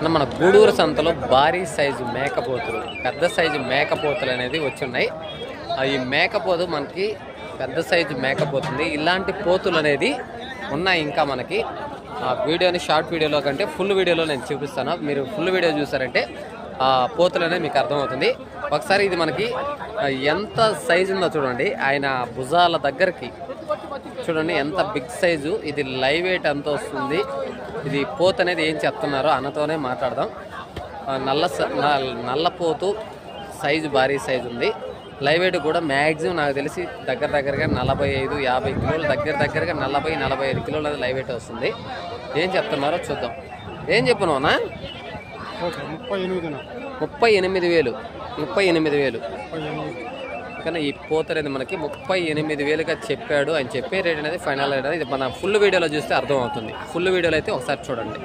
మన గూడూరు సంతలో భారీ సైజు మేకపోతులు, పెద్ద సైజు మేకపోతులు అనేది వచ్చున్నాయి. ఈ మేకపోతు మనకి పెద్ద సైజు మేకపోతుంది. ఇలాంటి పోతులు అనేది ఉన్నాయి ఇంకా మనకి. ఆ వీడియోని షార్ట్ వీడియోలో కంటే ఫుల్ వీడియోలో నేను చూపిస్తాను. మీరు ఫుల్ వీడియో చూసారంటే ఆ పోతులు అనేది మీకు అర్థమవుతుంది. ఒకసారి ఇది మనకి ఎంత సైజు ఉందో చూడండి. ఆయన భుజాల దగ్గరికి చూడండి ఎంత బిగ్ సైజు. ఇది లైవ్ వెయిట్ ఎంత వస్తుంది, ఇది పోతు అనేది ఏం చెప్తున్నారో అన్నతోనే మాట్లాడదాం. నల్ల పోతు సైజు భారీ సైజు ఉంది. లైవ్ వెయిట్ కూడా మ్యాక్సిమం నాకు తెలిసి దగ్గరగా 45-50 కిలోలు, దగ్గరగా 40-45 కిలోలు అనేది లైవ్ వెయిట్ వస్తుంది. ఏం చెప్తున్నారో చూద్దాం. ఏం చెప్పినావునా? 38,000 కానీ ఈ పోత అనేది మనకి 38,000గా చెప్పాడు అని చెప్పే రేట్ అనేది ఫైనల్ రేట్ అనేది ఇది మన ఫుల్ వీడియోలో చూస్తే అర్థమవుతుంది. ఫుల్ వీడియోలో అయితే ఒకసారి చూడండి.